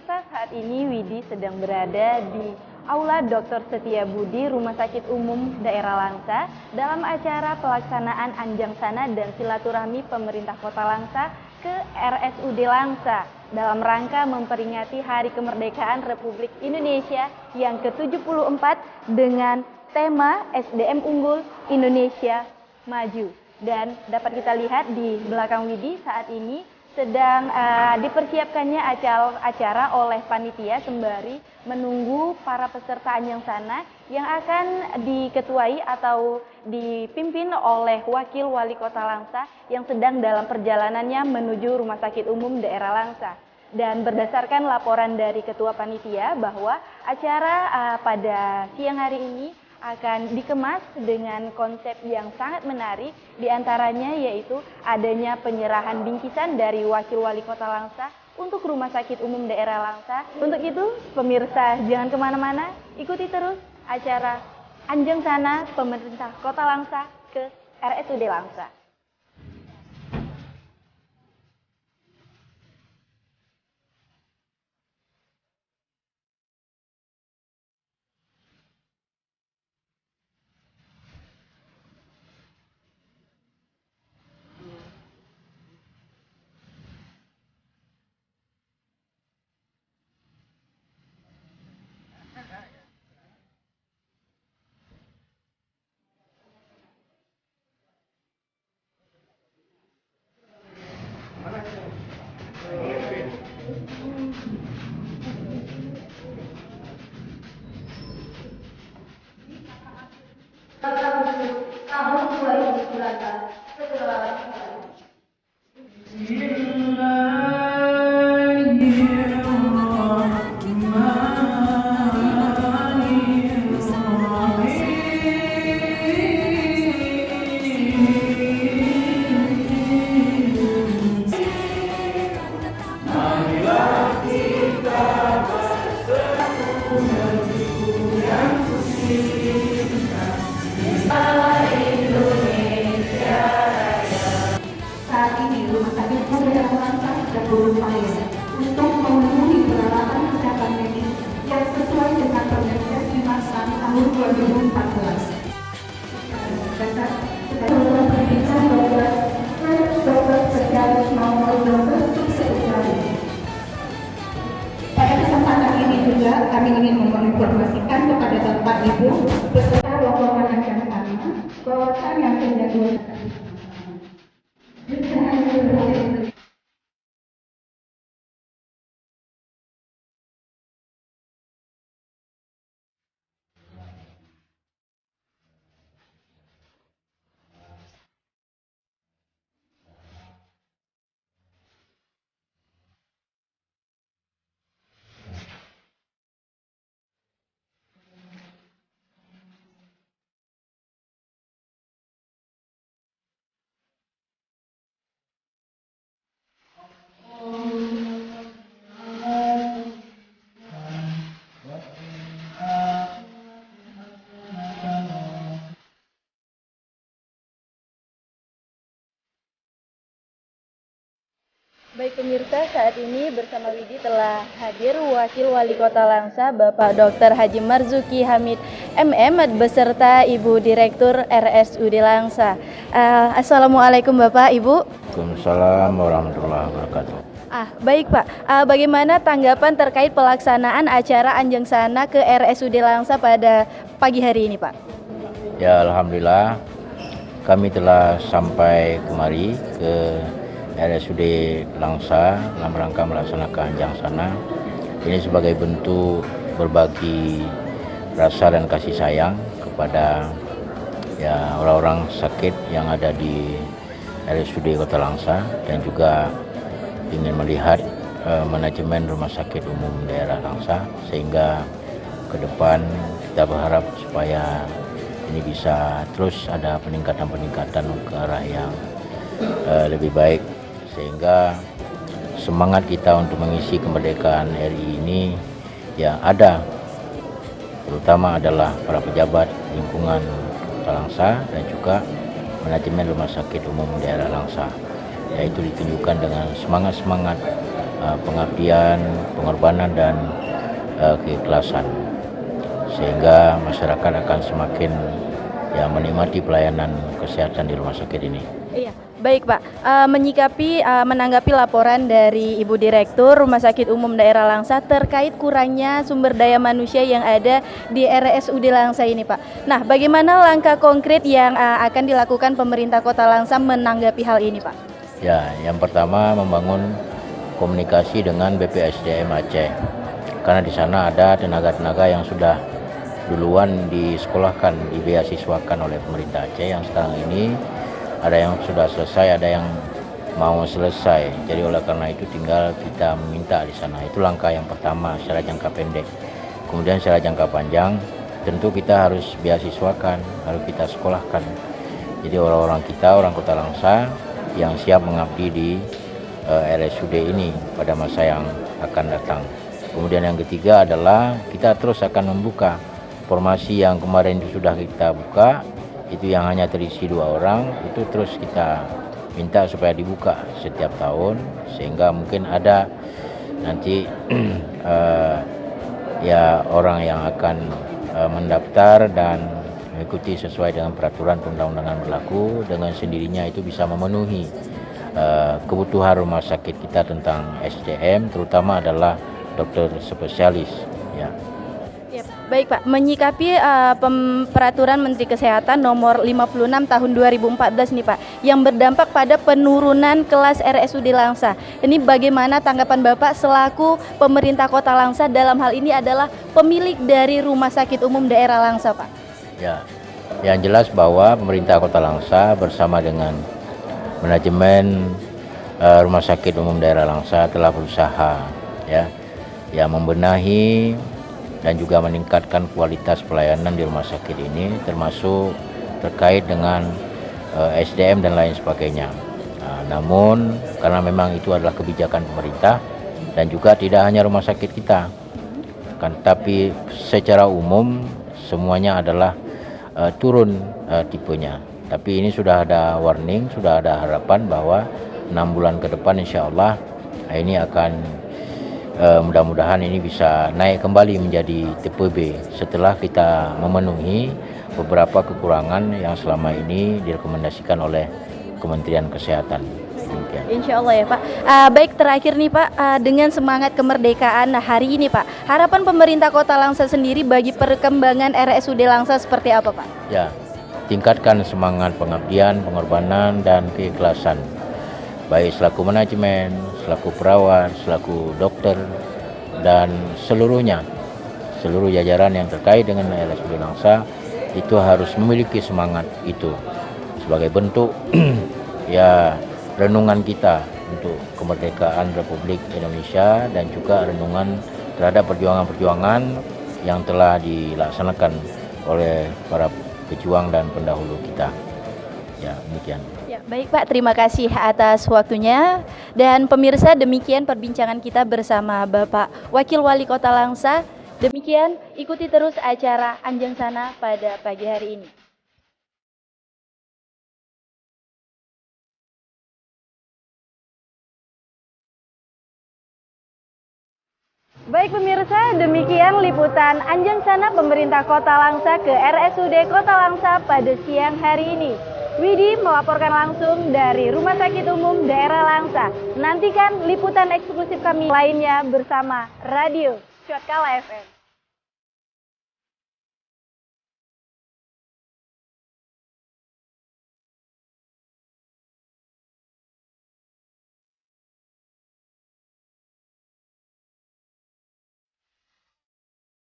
Pemirsa, saat ini Widi sedang berada di Aula Dr. Setiabudi Rumah Sakit Umum Daerah Langsa dalam acara pelaksanaan Anjang Sana dan Silaturahmi Pemerintah Kota Langsa ke RSUD Langsa dalam rangka memperingati Hari Kemerdekaan Republik Indonesia yang ke-74 dengan tema SDM Unggul Indonesia Maju. Dan dapat kita lihat di belakang Widi saat ini sedang dipersiapkannya acara oleh panitia sembari menunggu para peserta Anjang Sana yang akan diketuai atau dipimpin oleh Wakil Wali Kota Langsa yang sedang dalam perjalanannya menuju Rumah Sakit Umum Daerah Langsa. Dan berdasarkan laporan dari Ketua Panitia bahwa acara pada siang hari ini akan dikemas dengan konsep yang sangat menarik, diantaranya yaitu adanya penyerahan bingkisan dari Wakil Wali Kota Langsa untuk Rumah Sakit Umum Daerah Langsa. Untuk itu, pemirsa jangan kemana-mana, ikuti terus acara Anjang Sana Pemerintah Kota Langsa ke RSUD Langsa. Tahun 2019 setelah saat ini Rumah Sakit Umum Daerah Langsa sedang berupaya untuk memenuhi peralatan kesehatan medis yang sesuai dengan Permenkes 53 tahun 2014. Pendidikan dokter spesialis maupun dokter spesialis. Pada kesempatan ini juga kami ingin menginformasikan kepada Bapak Ibu beserta rombongan Anjang Sana bahwasannya sejak 2000 Baik pemirsa, saat ini bersama Widi telah hadir Wakil Wali Kota Langsa Bapak Dr. Haji Marzuki Hamid MM beserta Ibu Direktur RSUD Langsa. Assalamualaikum Bapak, Ibu. Waalaikumsalam warahmatullahi wabarakatuh. Baik Pak, bagaimana tanggapan terkait pelaksanaan acara Anjang Sana ke RSUD Langsa pada pagi hari ini Pak? Ya, alhamdulillah kami telah sampai kemari ke RSUD Langsa dalam rangka melaksanakan Anjang Sana. Ini sebagai bentuk berbagi rasa dan kasih sayang kepada orang-orang sakit yang ada di RSUD Kota Langsa dan juga ingin melihat manajemen Rumah Sakit Umum Daerah Langsa, sehingga ke depan kita berharap supaya ini bisa terus ada peningkatan ke arah yang lebih baik, sehingga semangat kita untuk mengisi kemerdekaan RI ini yang ada, terutama adalah para pejabat lingkungan Kota Langsa dan juga manajemen Rumah Sakit Umum Daerah Langsa, yaitu ditunjukkan dengan semangat pengabdian, pengorbanan dan keikhlasan, sehingga masyarakat akan semakin menikmati pelayanan kesehatan di rumah sakit ini. Iya, baik Pak. Menanggapi laporan dari Ibu Direktur Rumah Sakit Umum Daerah Langsa terkait kurangnya sumber daya manusia yang ada di RSUD Langsa ini Pak. Nah, bagaimana langkah konkret yang akan dilakukan pemerintah Kota Langsa menanggapi hal ini Pak? Ya, yang pertama membangun komunikasi dengan BPSDM Aceh, karena di sana ada tenaga-tenaga yang sudah duluan disekolahkan, dibeasiswakan oleh pemerintah Aceh, yang sekarang ini ada yang sudah selesai, ada yang mau selesai. Jadi oleh karena itu tinggal kita meminta di sana. Itu langkah yang pertama secara jangka pendek. Kemudian secara jangka panjang tentu kita harus beasiswakan, harus kita sekolahkan. Jadi orang-orang kita, orang Kota Langsa yang siap mengabdi di RSUD ini pada masa yang akan datang. Kemudian yang ketiga adalah kita terus akan membuka formasi yang kemarin itu sudah kita buka, itu yang hanya terisi 2 orang, itu terus kita minta supaya dibuka setiap tahun, sehingga mungkin ada nanti orang yang akan mendaftar dan mengikuti sesuai dengan peraturan perundang-undangan berlaku, dengan sendirinya itu bisa memenuhi kebutuhan rumah sakit kita tentang SDM, terutama adalah dokter spesialis. Ya. Ya, baik Pak, menyikapi peraturan Menteri Kesehatan nomor 56 tahun 2014 nih Pak, yang berdampak pada penurunan kelas RSUD Langsa. Ini bagaimana tanggapan Bapak selaku pemerintah Kota Langsa, dalam hal ini adalah pemilik dari Rumah Sakit Umum Daerah Langsa Pak? Ya, yang jelas bahwa pemerintah Kota Langsa bersama dengan manajemen Rumah Sakit Umum Daerah Langsa telah berusaha membenahi dan juga meningkatkan kualitas pelayanan di rumah sakit ini, termasuk terkait dengan SDM dan lain sebagainya. Namun karena memang itu adalah kebijakan pemerintah dan juga tidak hanya rumah sakit kita, tapi secara umum semuanya adalah turun tipenya. Tapi ini sudah ada warning, sudah ada harapan bahwa 6 bulan ke depan insya Allah ini akan mudah-mudahan ini bisa naik kembali menjadi TPB setelah kita memenuhi beberapa kekurangan yang selama ini direkomendasikan oleh Kementerian Kesehatan. Demikian. Insya Allah ya Pak. Baik, terakhir nih Pak, dengan semangat kemerdekaan hari ini Pak, harapan pemerintah Kota Langsa sendiri bagi perkembangan RSUD Langsa seperti apa Pak? Ya, tingkatkan semangat pengabdian, pengorbanan dan keikhlasan, baik selaku manajemen, selaku perawat, selaku dokter, dan seluruh jajaran yang terkait dengan RSUD Langsa itu harus memiliki semangat itu sebagai bentuk renungan kita untuk kemerdekaan Republik Indonesia dan juga renungan terhadap perjuangan-perjuangan yang telah dilaksanakan oleh para pejuang dan pendahulu kita. Ya, demikian. Ya, baik Pak, terima kasih atas waktunya. Dan pemirsa, demikian perbincangan kita bersama Bapak Wakil Wali Kota Langsa. Demikian, ikuti terus acara Anjang Sana pada pagi hari ini. Baik pemirsa, demikian liputan Anjang Sana pemerintah Kota Langsa ke RSUD Kota Langsa pada siang hari ini. Widi melaporkan langsung dari Rumah Sakit Umum Daerah Langsa. Nantikan liputan eksklusif kami lainnya bersama Radio Syutkala FM.